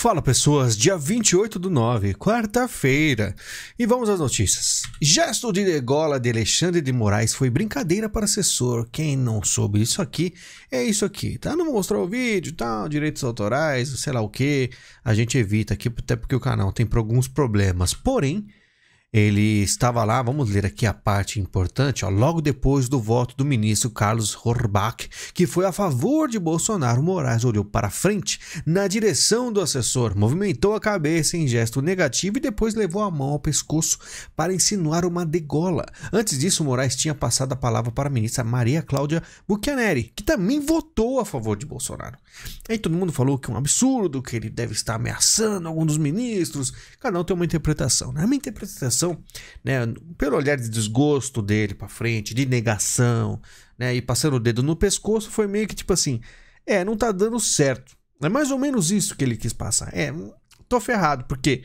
Fala pessoas, dia 28/9, quarta-feira, e vamos às notícias. Gesto de degola de Alexandre de Moraes foi brincadeira para assessor. Quem não soube isso aqui, é isso aqui, tá? Não mostrou o vídeo, tá? Direitos autorais, sei lá o que, a gente evita aqui, até porque o canal tem alguns problemas, porém, ele estava lá, vamos ler aqui a parte importante, ó, logo depois do voto do ministro Carlos Horbach, que foi a favor de Bolsonaro, Moraes olhou para frente na direção do assessor, movimentou a cabeça em gesto negativo e depois levou a mão ao pescoço para insinuar uma degola. Antes disso, Moraes tinha passado a palavra para a ministra Maria Cláudia Buchianeri, que também votou a favor de Bolsonaro. Aí todo mundo falou que é um absurdo, que ele deve estar ameaçando algum dos ministros. Cada um tem uma interpretação, né? A minha interpretação, né, pelo olhar de desgosto dele para frente, de negação, né, e passando o dedo no pescoço, foi meio que tipo assim, não tá dando certo. É mais ou menos isso que ele quis passar. Tô ferrado, porque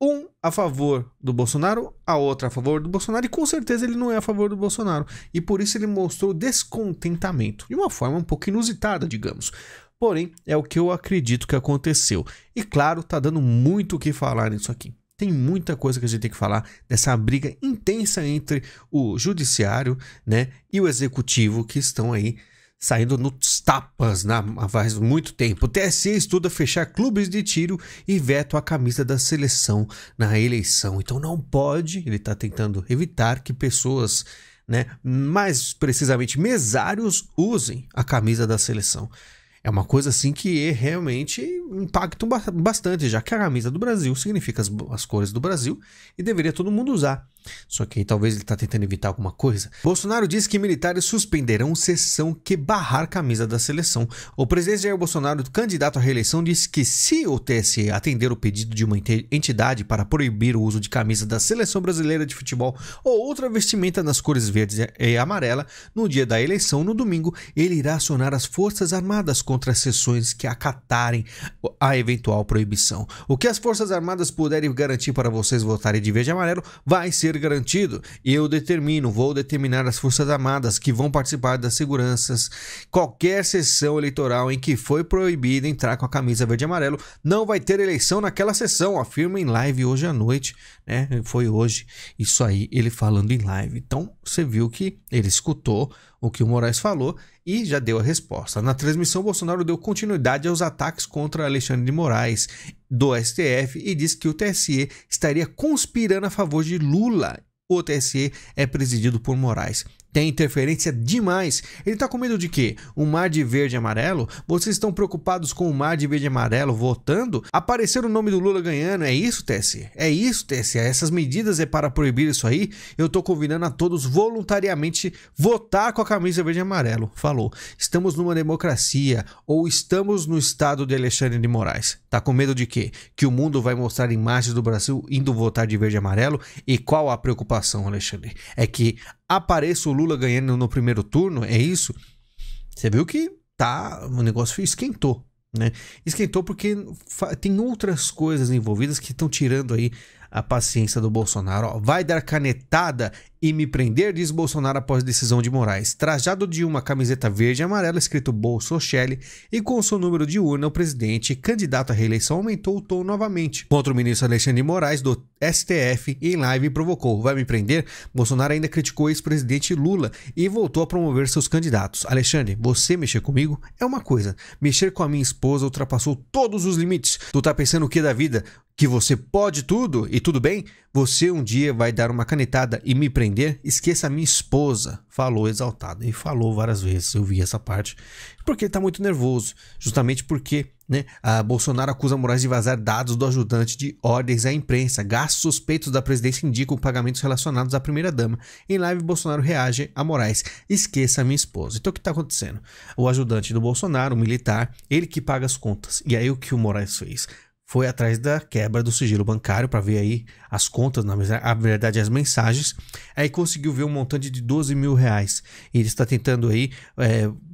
um a favor do Bolsonaro, a outra a favor do Bolsonaro, e com certeza ele não é a favor do Bolsonaro. E por isso ele mostrou descontentamento, de uma forma um pouco inusitada, digamos. Porém, é o que eu acredito que aconteceu. E claro, tá dando muito o que falar nisso aqui. Tem muita coisa que a gente tem que falar dessa briga intensa entre o judiciário, né, e o executivo, que estão aí saindo nos tapas há faz muito tempo. O TSE estuda fechar clubes de tiro e veto a camisa da seleção na eleição. Então não pode, ele está tentando evitar que pessoas, né, mais precisamente mesários, usem a camisa da seleção. É uma coisa assim que realmente impacta bastante, já que a camisa do Brasil significa as cores do Brasil e deveria todo mundo usar. Só que aí talvez ele está tentando evitar alguma coisa. Bolsonaro diz que militares suspenderão sessão que barrar camisa da seleção. O presidente Jair Bolsonaro, candidato à reeleição, disse que se o TSE atender o pedido de uma entidade para proibir o uso de camisa da seleção brasileira de futebol ou outra vestimenta nas cores verdes e amarela no dia da eleição, no domingo, ele irá acionar as Forças Armadas contra as sessões que acatarem a eventual proibição. O que as Forças Armadas puderem garantir para vocês votarem de verde e amarelo vai ser garantido. Vou determinar as Forças Armadas que vão participar das seguranças. Qualquer sessão eleitoral em que foi proibido entrar com a camisa verde e amarelo, não vai ter eleição naquela sessão, afirma em live hoje à noite, né? Foi hoje, isso aí, ele falando em live. Então, você viu que ele escutou o que o Moraes falou e já deu a resposta. Na transmissão, Bolsonaro deu continuidade aos ataques contra Alexandre de Moraes do STF e disse que o TSE estaria conspirando a favor de Lula. O TSE é presidido por Moraes. Tem interferência demais. Ele tá com medo de quê? Um mar de verde e amarelo? Vocês estão preocupados com o mar de verde e amarelo votando? Aparecer o nome do Lula ganhando? É isso, TSE? É isso, TSE? Essas medidas é para proibir isso aí? Eu tô convidando a todos voluntariamente votar com a camisa verde e amarelo. Falou. Estamos numa democracia ou estamos no estado de Alexandre de Moraes? Tá com medo de quê? Que o mundo vai mostrar imagens do Brasil indo votar de verde e amarelo? E qual a preocupação, Alexandre? É que apareça o Lula ganhando no primeiro turno, é isso? Você viu que o negócio esquentou, né? Esquentou porque tem outras coisas envolvidas que estão tirando aí a paciência do Bolsonaro. Ó, vai dar canetada e me prender, diz Bolsonaro após decisão de Moraes. Trajado de uma camiseta verde e amarela escrito Bolsonaro e com seu número de urna, o presidente candidato à reeleição aumentou o tom novamente. Contra o ministro Alexandre de Moraes do STF, em live provocou: vai me prender? Bolsonaro ainda criticou o ex-presidente Lula e voltou a promover seus candidatos. Alexandre, você mexer comigo é uma coisa. Mexer com a minha esposa ultrapassou todos os limites. Tu tá pensando o que da vida? Que você pode tudo e tudo bem? Você um dia vai dar uma canetada e me prender? Esqueça a minha esposa, falou exaltado. E falou várias vezes, eu vi essa parte, porque ele tá muito nervoso, justamente porque, né, a Bolsonaro acusa Moraes de vazar dados do ajudante de ordens à imprensa. Gastos suspeitos da presidência indicam pagamentos relacionados à primeira-dama. Em live, Bolsonaro reage a Moraes: esqueça a minha esposa. Então o que tá acontecendo? O ajudante do Bolsonaro, o militar, ele que paga as contas. E aí o que o Moraes fez? Foi atrás da quebra do sigilo bancário para ver aí as contas, na verdade as mensagens, aí conseguiu ver um montante de 12 mil reais. E ele está tentando aí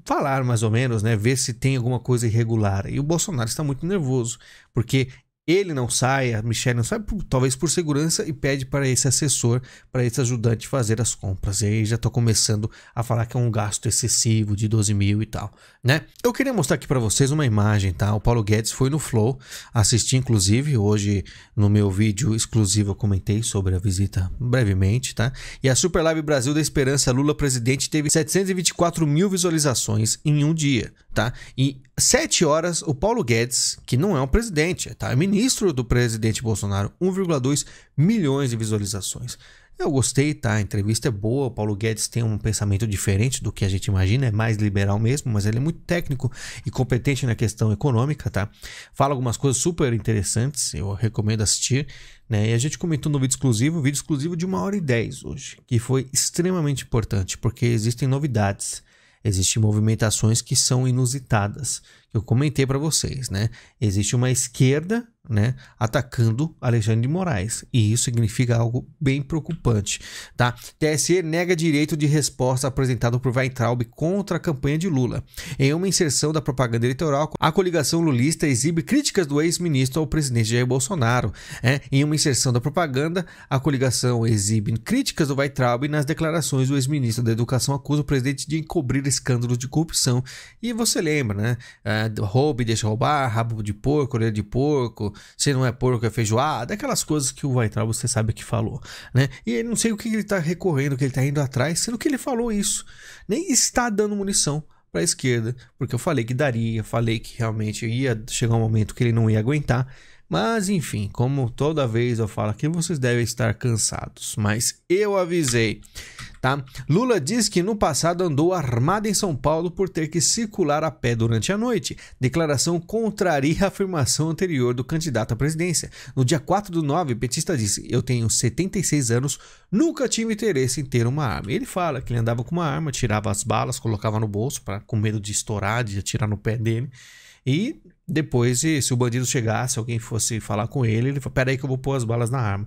falar mais ou menos, né, ver se tem alguma coisa irregular. E o Bolsonaro está muito nervoso, porque ele não sai, a Michelle não sai, talvez por segurança, e pede para esse assessor, para esse ajudante fazer as compras. E aí já tô começando a falar que é um gasto excessivo de 12 mil e tal, né? Eu queria mostrar aqui para vocês uma imagem, tá? O Paulo Guedes foi no Flow, assisti inclusive, hoje no meu vídeo exclusivo eu comentei sobre a visita brevemente, tá? E a Super Live Brasil da Esperança Lula Presidente teve 724 mil visualizações em um dia, tá? E 7 horas o Paulo Guedes, que não é um presidente, tá? É ministro do presidente Bolsonaro, 1,2 milhões de visualizações. Eu gostei, tá? A entrevista é boa, o Paulo Guedes tem um pensamento diferente do que a gente imagina, é mais liberal mesmo, mas ele é muito técnico e competente na questão econômica, tá? Fala algumas coisas super interessantes, eu recomendo assistir, né? E a gente comentou no vídeo exclusivo de 1h10 hoje, que foi extremamente importante, porque existem novidades. Existem movimentações que são inusitadas, que eu comentei para vocês, né? Existe uma esquerda, né, atacando Alexandre de Moraes, e isso significa algo bem preocupante, tá? TSE nega direito de resposta apresentado por Weintraub contra a campanha de Lula. Em uma inserção da propaganda eleitoral, a coligação lulista exibe críticas do ex-ministro ao presidente Jair Bolsonaro. Em uma inserção da propaganda, a coligação exibe críticas do Weintraub nas declarações do ex-ministro da Educação acusa o presidente de encobrir escândalos de corrupção. E você lembra, né? Roube, deixa roubar, rabo de porco, orelha de porco, se não é porco é feijoada, aquelas coisas que o Weintraub você sabe que falou, né? E eu não sei o que ele está recorrendo, o que ele está indo atrás, sendo que ele falou isso. Nem está dando munição para a esquerda, porque eu falei que daria, falei que realmente ia chegar um momento que ele não ia aguentar. Mas enfim, como toda vez eu falo aqui, vocês devem estar cansados, mas eu avisei, tá? Lula diz que no passado andou armado em São Paulo por ter que circular a pé durante a noite. Declaração contraria a afirmação anterior do candidato à presidência. No dia 4/9, o petista disse: eu tenho 76 anos, nunca tive interesse em ter uma arma. Ele fala que ele andava com uma arma, tirava as balas, colocava no bolso com medo de estourar, de atirar no pé dele. E depois, se o bandido chegasse, alguém fosse falar com ele, ele falou: peraí que eu vou pôr as balas na arma.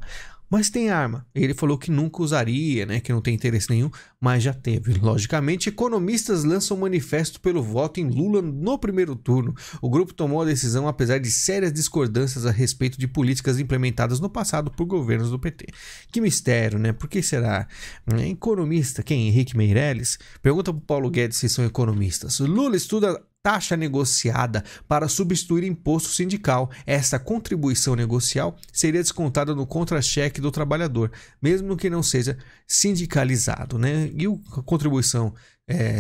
Mas tem arma. Ele falou que nunca usaria, né, que não tem interesse nenhum, mas já teve. Logicamente, economistas lançam um manifesto pelo voto em Lula no primeiro turno. O grupo tomou a decisão apesar de sérias discordâncias a respeito de políticas implementadas no passado por governos do PT. Que mistério, né? Por que será? Economista, quem? Henrique Meirelles? Pergunta para o Paulo Guedes se são economistas. Lula estuda taxa negociada para substituir imposto sindical. Essa contribuição negocial seria descontada no contra-cheque do trabalhador, mesmo que não seja sindicalizado, né? E a contribuição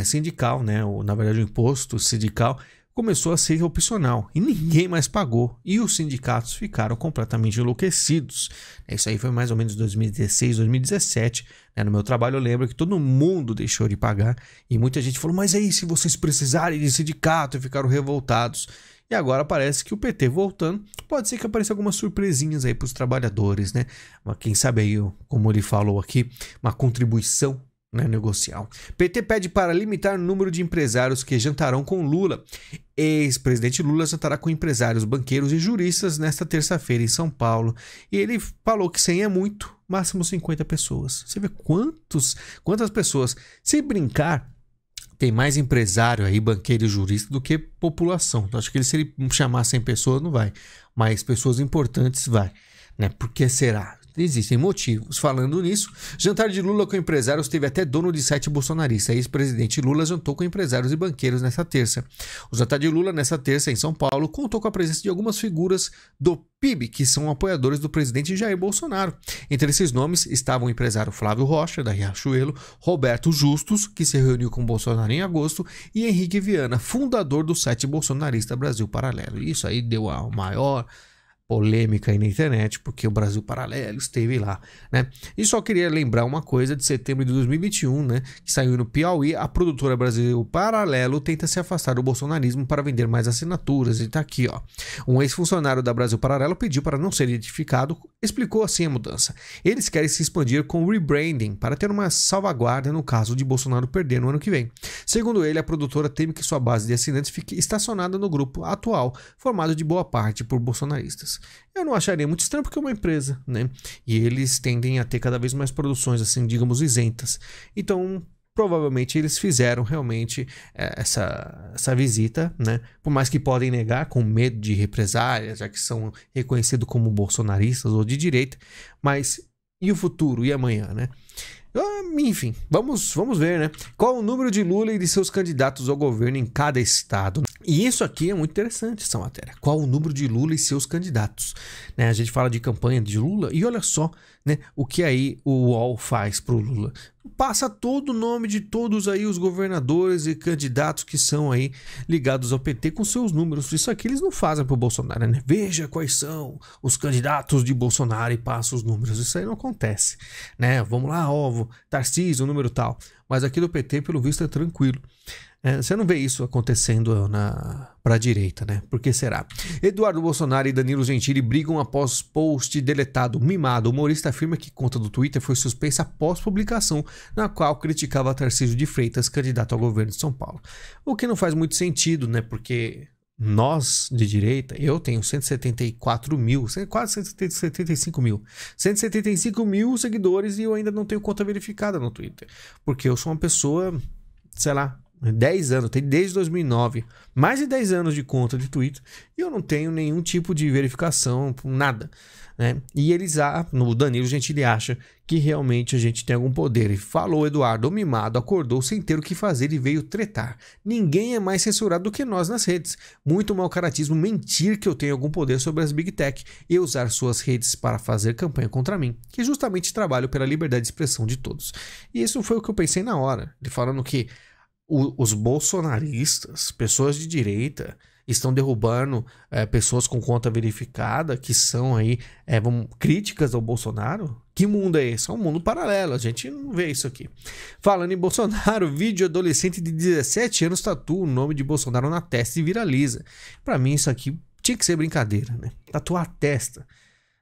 sindical, né? Na verdade, o imposto sindical começou a ser opcional e ninguém mais pagou. E os sindicatos ficaram completamente enlouquecidos. Isso aí foi mais ou menos 2016, 2017. No meu trabalho eu lembro que todo mundo deixou de pagar e muita gente falou: mas aí se vocês precisarem de sindicato, e ficaram revoltados. E agora parece que o PT voltando, pode ser que apareça algumas surpresinhas aí para os trabalhadores, né? Mas quem sabe aí, como ele falou aqui, uma contribuição, né, negocial. PT pede para limitar o número de empresários que jantarão com Lula. Ex-presidente Lula jantará com empresários, banqueiros e juristas nesta terça-feira em São Paulo. E ele falou que 100 é muito, máximo 50 pessoas. Você vê quantas pessoas. Se brincar, tem mais empresário aí, banqueiro e jurista do que população. Então, acho que se ele chamar 100 pessoas, não vai. Mas pessoas importantes vai, né? Por que será? Existem motivos. Falando nisso, jantar de Lula com empresários teve até dono de site bolsonarista. Ex-presidente Lula jantou com empresários e banqueiros nesta terça. O jantar de Lula nesta terça em São Paulo contou com a presença de algumas figuras do PIB, que são apoiadores do presidente Jair Bolsonaro. Entre esses nomes estavam o empresário Flávio Rocha, da Riachuelo, Roberto Justus, que se reuniu com Bolsonaro em agosto, e Henrique Viana, fundador do site bolsonarista Brasil Paralelo. Isso aí deu a maior polêmica aí na internet, porque o Brasil Paralelo esteve lá, né? E só queria lembrar uma coisa de setembro de 2021, né? Que saiu no Piauí, a produtora Brasil Paralelo tenta se afastar do bolsonarismo para vender mais assinaturas. E tá aqui, ó. Um ex-funcionário da Brasil Paralelo pediu para não ser identificado, explicou assim a mudança. Eles querem se expandir com o rebranding para ter uma salvaguarda no caso de Bolsonaro perder no ano que vem. Segundo ele, a produtora teme que sua base de assinantes fique estacionada no grupo atual, formado de boa parte por bolsonaristas. Eu não acharia muito estranho porque é uma empresa, né? E eles tendem a ter cada vez mais produções, assim, digamos, isentas. Então, provavelmente eles fizeram realmente essa visita, né? Por mais que podem negar com medo de represálias, já que são reconhecidos como bolsonaristas ou de direita, mas e o futuro, e amanhã, né? Enfim, vamos ver, né? Qual o número de Lula e de seus candidatos ao governo em cada estado? E isso aqui é muito interessante, essa matéria. Qual o número de Lula e seus candidatos? Né? A gente fala de campanha de Lula e olha só, né, o que aí o UOL faz pro Lula. Passa todo o nome de todos aí os governadores e candidatos que são aí ligados ao PT com seus números. Isso aqui eles não fazem pro Bolsonaro, né? Veja quais são os candidatos de Bolsonaro e passa os números. Isso aí não acontece, né? Vamos lá, ó, Tarcísio, o número tal. Mas aqui do PT, pelo visto, é tranquilo. Você não vê isso acontecendo para a direita, né? Por que será? Eduardo Bolsonaro e Danilo Gentili brigam após post deletado. Mimado, o humorista afirma que conta do Twitter foi suspensa após publicação, na qual criticava Tarcísio de Freitas, candidato ao governo de São Paulo. O que não faz muito sentido, né? Porque nós, de direita, eu tenho 174 mil, quase 175 mil. 175 mil seguidores e eu ainda não tenho conta verificada no Twitter. Porque eu sou uma pessoa, sei lá, 10 anos, tem desde 2009, mais de 10 anos de conta de Twitter e eu não tenho nenhum tipo de verificação, nada, né? E no Danilo Gentili acha que realmente a gente tem algum poder e falou Eduardo, o mimado, acordou sem ter o que fazer e veio tretar. Ninguém é mais censurado do que nós nas redes. Muito mau caratismo mentir que eu tenho algum poder sobre as Big Tech e usar suas redes para fazer campanha contra mim, que justamente trabalho pela liberdade de expressão de todos. E isso foi o que eu pensei na hora, de falando que os bolsonaristas, pessoas de direita, estão derrubando pessoas com conta verificada que são aí críticas ao Bolsonaro. Que mundo é esse? É um mundo paralelo, a gente não vê isso aqui. Falando em Bolsonaro, vídeo adolescente de 17 anos tatua o nome de Bolsonaro na testa e viraliza. Pra mim isso aqui tinha que ser brincadeira, né? Tatuar a testa,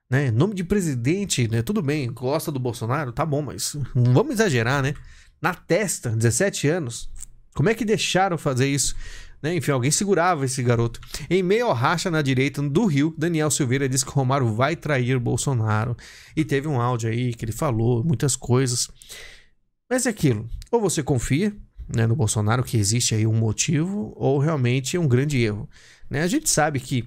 né? Nome de presidente, né? Tudo bem, gosta do Bolsonaro, tá bom, mas não vamos exagerar, né? Na testa, 17 anos. Como é que deixaram fazer isso? Né? Enfim, alguém segurava esse garoto. Em meio ao racha na direita do Rio, Daniel Silveira disse que Romário vai trair Bolsonaro. E teve um áudio aí que ele falou muitas coisas. Mas é aquilo. Ou você confia, né, no Bolsonaro, que existe aí um motivo, ou realmente é um grande erro. Né? A gente sabe que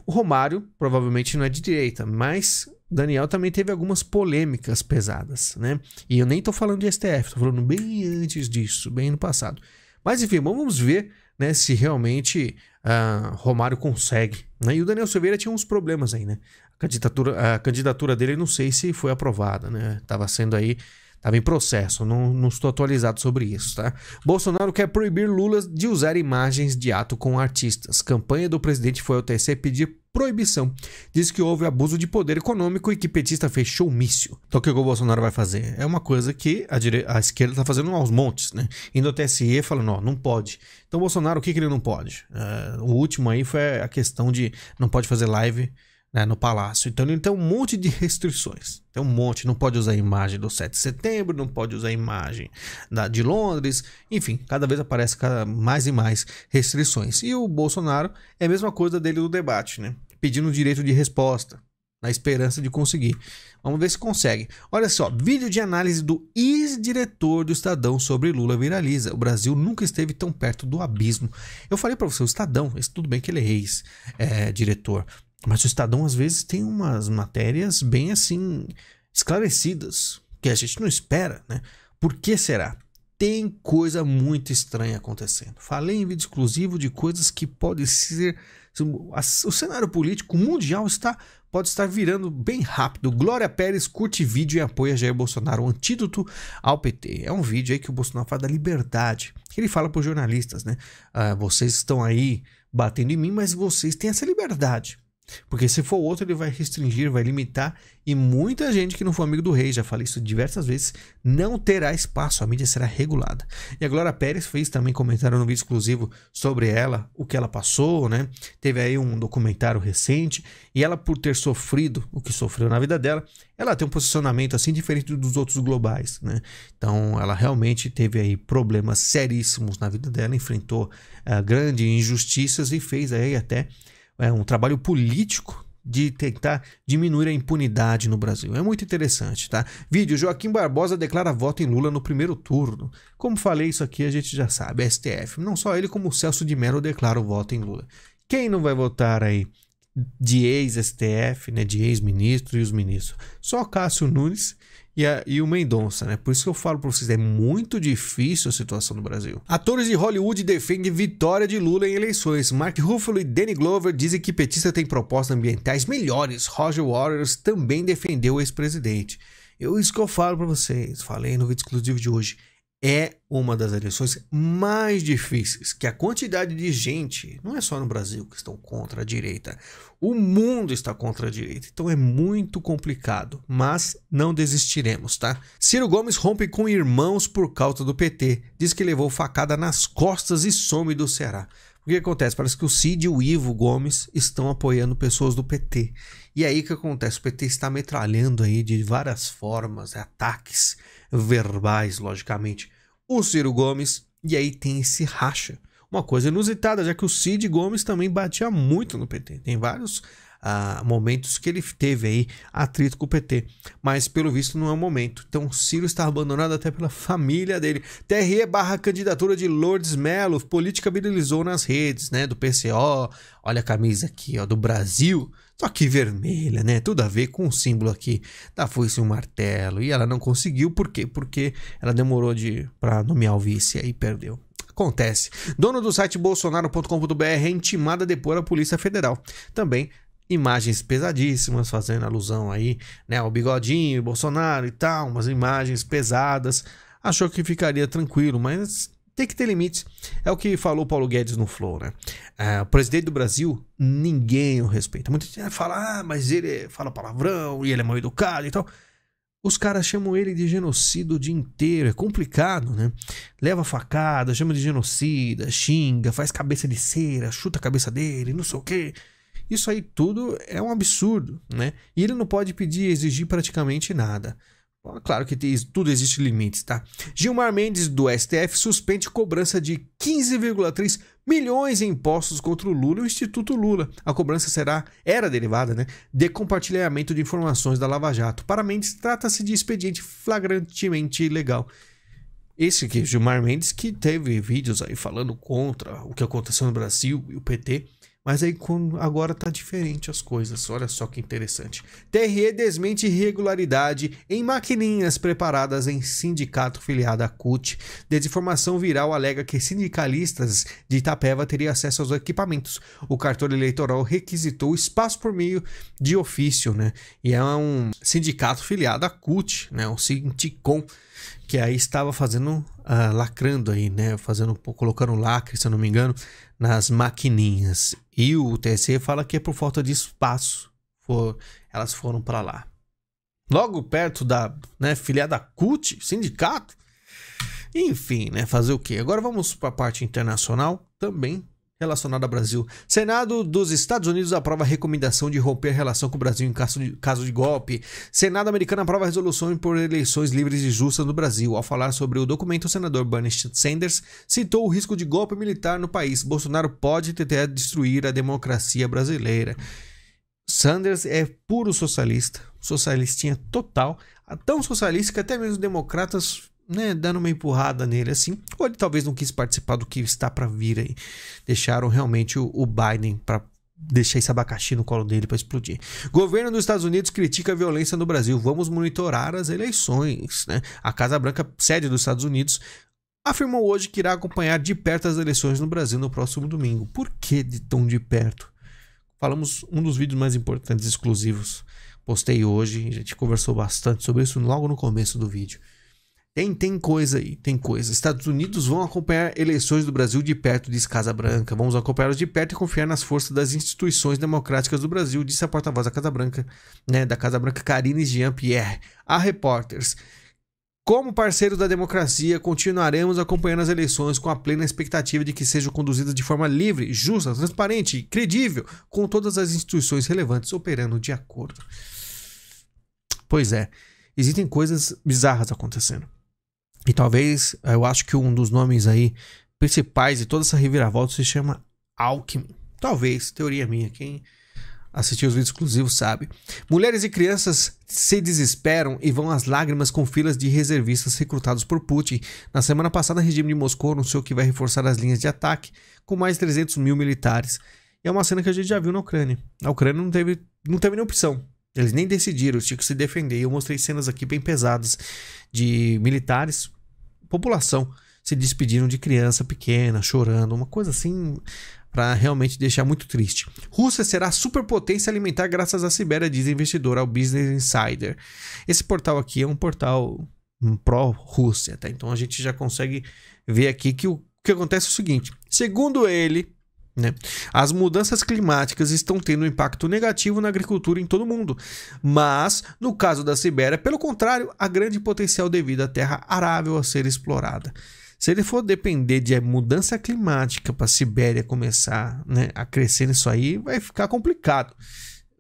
Romário provavelmente não é de direita, mas Daniel também teve algumas polêmicas pesadas, né? E eu nem tô falando de STF, tô falando bem antes disso, bem no passado. Mas enfim, vamos ver, né, se realmente Romário consegue, né? E o Daniel Silveira tinha uns problemas aí, né? A candidatura dele, não sei se foi aprovada, né? Tava em processo, não estou atualizado sobre isso, tá? Bolsonaro quer proibir Lula de usar imagens de ato com artistas. Campanha do presidente foi ao TSE pedir proibição. Diz que houve abuso de poder econômico e que petista fez showmício. Então o que o Bolsonaro vai fazer? É uma coisa que a esquerda está fazendo aos montes, né? Indo ao TSE falando, não pode. Então o Bolsonaro, o que ele não pode? O último aí foi a questão de não pode fazer live, né, no Palácio. Então ele tem um monte de restrições. Tem um monte. Não pode usar a imagem do 7 de setembro, não pode usar a imagem de Londres. Enfim, cada vez aparece mais e mais restrições. E o Bolsonaro é a mesma coisa dele no debate, né? Pedindo direito de resposta, na esperança de conseguir. Vamos ver se consegue. Olha só, vídeo de análise do ex-diretor do Estadão sobre Lula viraliza. O Brasil nunca esteve tão perto do abismo. Eu falei para você, o Estadão, tudo bem que ele é ex-diretor, mas o Estadão às vezes tem umas matérias bem assim esclarecidas, que a gente não espera, né? Por que será? Tem coisa muito estranha acontecendo. Falei em vídeo exclusivo de coisas que podem ser... O cenário político mundial pode estar virando bem rápido. Glória Pérez curte vídeo e apoia Jair Bolsonaro, um antídoto ao PT. É um vídeo aí que o Bolsonaro fala da liberdade. Ele fala para os jornalistas, né? Vocês estão aí batendo em mim, mas vocês têm essa liberdade. Porque se for outro, ele vai restringir, vai limitar, e muita gente que não for amigo do rei, já falei isso diversas vezes, não terá espaço, a mídia será regulada. E a Glória Pérez fez também comentário no vídeo exclusivo sobre ela, o que ela passou, né? Teve aí um documentário recente, e ela, por ter sofrido o que sofreu na vida dela, ela tem um posicionamento assim diferente dos outros globais, né? Então ela realmente teve aí problemas seríssimos na vida dela, enfrentou grandes injustiças e fez aí até um trabalho político de tentar diminuir a impunidade no Brasil. É muito interessante, tá? Vídeo: Joaquim Barbosa declara voto em Lula no primeiro turno. Como falei, isso aqui a gente já sabe, é STF. Não só ele, como o Celso de Mello declara o voto em Lula. Quem não vai votar aí de ex-STF, né, de ex-ministro e os ministros? Só Cássio Nunes e o Mendonça, né? Por isso que eu falo para vocês, é muito difícil a situação no Brasil. Atores de Hollywood defendem vitória de Lula em eleições. Mark Ruffalo e Danny Glover dizem que petista tem propostas ambientais melhores. Roger Waters também defendeu o ex-presidente. Isso que eu falo para vocês, falei no vídeo exclusivo de hoje. É uma das eleições mais difíceis, que a quantidade de gente, não é só no Brasil que estão contra a direita, o mundo está contra a direita, então é muito complicado, mas não desistiremos, tá? Ciro Gomes rompe com irmãos por causa do PT, diz que levou facada nas costas e some do Ceará. O que acontece? Parece que o Cid e o Ivo Gomes estão apoiando pessoas do PT. E aí o que acontece? O PT está metralhando aí de várias formas, ataques verbais, logicamente, o Ciro Gomes, e aí tem esse racha. Uma coisa inusitada, já que o Cid Gomes também batia muito no PT. Tem vários momentos que ele teve aí atrito com o PT, mas pelo visto não é o momento. Então o Ciro está abandonado até pela família dele. TRE barra candidatura de Lourdes Mello, política viralizou nas redes, né, do PCO. Olha a camisa aqui, ó, do Brasil, só que vermelha, né, tudo a ver com o símbolo aqui da foice e um martelo, e ela não conseguiu. Por quê? Porque ela demorou para nomear o vice e aí perdeu. Acontece. Dono do site bolsonaro.com.br é intimada a depor a Polícia Federal. Também imagens pesadíssimas, fazendo alusão aí, né, ao bigodinho, Bolsonaro e tal, umas imagens pesadas. Achou que ficaria tranquilo, mas tem que ter limites. É o que falou Paulo Guedes no Flow, né? O presidente do Brasil, ninguém o respeita. Muita gente fala, mas ele fala palavrão e ele é mal educado e tal. Os caras chamam ele de genocida o dia inteiro, é complicado, né? Leva facada, chama de genocida, xinga, faz cabeça de cera, chuta a cabeça dele, não sei o quê. Isso aí tudo é um absurdo, né? E ele não pode pedir, exigir praticamente nada. Claro que tudo existe limites, tá? Gilmar Mendes, do STF, suspende cobrança de 15,3 milhões em impostos contra o Lula e o Instituto Lula. A cobrança era derivada, né, de compartilhamento de informações da Lava Jato. Para Mendes, trata-se de expediente flagrantemente ilegal. Esse aqui, Gilmar Mendes, que teve vídeos aí falando contra o que aconteceu no Brasil e o PT. Mas aí agora tá diferente as coisas, olha só que interessante. TRE desmente irregularidade em maquininhas preparadas em sindicato filiado à CUT. Desinformação viral alega que sindicalistas de Itapeva teriam acesso aos equipamentos. O cartório eleitoral requisitou espaço por meio de ofício, né? E é um sindicato filiado à CUT, né? O Sinticom, que aí estava fazendo, lacrando aí, né? Colocando lacre, se eu não me engano, nas maquininhas. E o TSE fala que é por falta de espaço. Elas foram para lá. Logo perto da, né, filiada CUT, sindicato. Enfim, né? Fazer o quê? Agora vamos para a parte internacional, também relacionada ao Brasil. Senado dos Estados Unidos aprova a recomendação de romper a relação com o Brasil em caso de golpe. Senado americano aprova a resolução por eleições livres e justas no Brasil. Ao falar sobre o documento, o senador Bernie Sanders citou o risco de golpe militar no país. Bolsonaro pode tentar destruir a democracia brasileira. Sanders é puro socialista, socialistinha total, tão socialista que até mesmo os democratas, né, dando uma empurrada nele assim, ou ele talvez não quis participar do que está para vir aí. Deixaram realmente o Biden para deixar esse abacaxi no colo dele para explodir. Governo dos Estados Unidos critica a violência no Brasil. Vamos monitorar as eleições, né? A Casa Branca, sede dos Estados Unidos, afirmou hoje que irá acompanhar de perto as eleições no Brasil no próximo domingo. Por que de tão de perto? Falamos um dos vídeos mais importantes exclusivos. Postei hoje, a gente conversou bastante sobre isso logo no começo do vídeo. Tem coisa aí, tem coisa. Estados Unidos vão acompanhar eleições do Brasil de perto, diz Casa Branca. Vamos acompanhá-las de perto e confiar nas forças das instituições democráticas do Brasil, disse a porta-voz da Casa Branca, né, da Casa Branca, Karine Jean-Pierre, a Reporters. Como parceiros da democracia, continuaremos acompanhando as eleições com a plena expectativa de que sejam conduzidas de forma livre, justa, transparente e credível, com todas as instituições relevantes operando de acordo. Pois é, existem coisas bizarras acontecendo. E talvez, eu acho que um dos nomes aí principais de toda essa reviravolta se chama Alckmin. Talvez, teoria minha, quem assistiu os vídeos exclusivos sabe. Mulheres e crianças se desesperam e vão às lágrimas com filas de reservistas recrutados por Putin. Na semana passada, o regime de Moscou anunciou que vai reforçar as linhas de ataque com mais 300 mil militares. E é uma cena que a gente já viu na Ucrânia. A Ucrânia não teve nem opção. Eles nem decidiram, eles tinham que se defender. Eu mostrei cenas aqui bem pesadas de militares, população, se despediram de criança pequena, chorando, uma coisa assim para realmente deixar muito triste. Rússia será superpotência alimentar graças à Sibéria, diz investidor ao Business Insider. Esse portal aqui é um portal pró-Rússia, tá? Então a gente já consegue ver aqui que o que acontece é o seguinte, segundo ele, né, as mudanças climáticas estão tendo um impacto negativo na agricultura em todo o mundo, mas no caso da Sibéria, pelo contrário, há grande potencial devido à terra arável a ser explorada. Se ele for depender de mudança climática para a Sibéria começar, né, a crescer nisso aí, vai ficar complicado.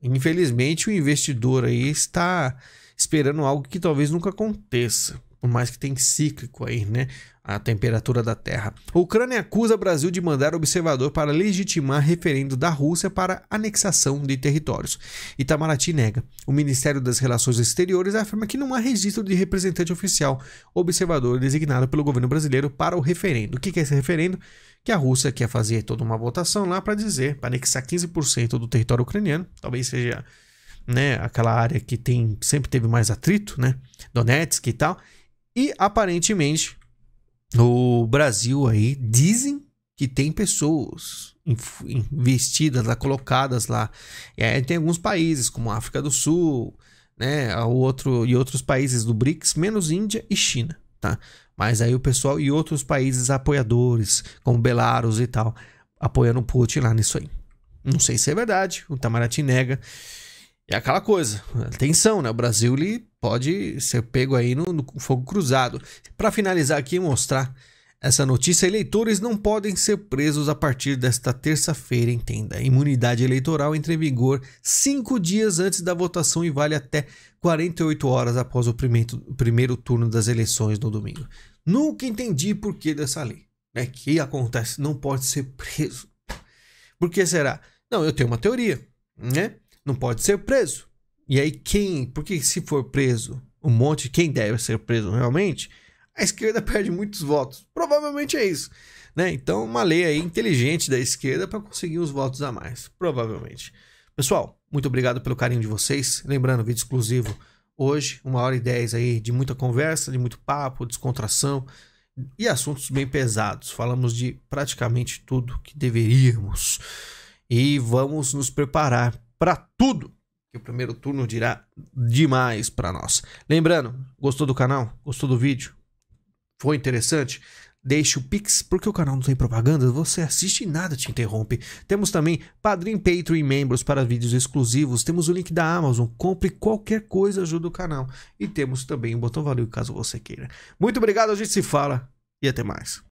Infelizmente, o investidor aí está esperando algo que talvez nunca aconteça, por mais que tenha cíclico aí, né, a temperatura da Terra. A Ucrânia acusa o Brasil de mandar observador para legitimar referendo da Rússia para anexação de territórios. Itamaraty nega. O Ministério das Relações Exteriores afirma que não há registro de representante oficial observador designado pelo governo brasileiro para o referendo. O que é esse referendo? Que a Rússia quer fazer toda uma votação lá para dizer, para anexar 15% do território ucraniano, talvez seja, né, aquela área que sempre teve mais atrito, né, Donetsk e tal, e aparentemente o Brasil aí dizem que tem pessoas investidas lá, colocadas lá. E aí tem alguns países como a África do Sul, né, e outros países do BRICS, menos Índia e China, tá? Mas aí o pessoal e outros países apoiadores, como Belarus e tal, apoiando o Putin lá nisso aí. Não sei se é verdade, o Itamaraty nega. É aquela coisa, atenção, né? O Brasil ele pode ser pego aí no fogo cruzado. Para finalizar aqui e mostrar essa notícia, eleitores não podem ser presos a partir desta terça-feira, entenda. A imunidade eleitoral entra em vigor 5 dias antes da votação e vale até 48 horas após o primeiro turno das eleições no domingo. Nunca entendi por que dessa lei. Né? Que acontece? Não pode ser preso. Por que será? Não, eu tenho uma teoria, né? Não pode ser preso. E aí porque se for preso quem deve ser preso realmente, a esquerda perde muitos votos. Provavelmente é isso, né? Então uma lei aí inteligente da esquerda para conseguir uns votos a mais, provavelmente. Pessoal, muito obrigado pelo carinho de vocês. Lembrando, vídeo exclusivo hoje, 1h10 aí de muita conversa, de muito papo, descontração e assuntos bem pesados. Falamos de praticamente tudo que deveríamos e vamos nos preparar para tudo, que o primeiro turno dirá demais para nós. Lembrando, gostou do canal? Gostou do vídeo? Foi interessante? Deixe o Pix, porque o canal não tem propaganda, você assiste e nada te interrompe. Temos também Padrim, Patreon e membros para vídeos exclusivos. Temos o link da Amazon, compre qualquer coisa, ajuda o canal. E temos também o botão valeu caso você queira. Muito obrigado, a gente se fala e até mais.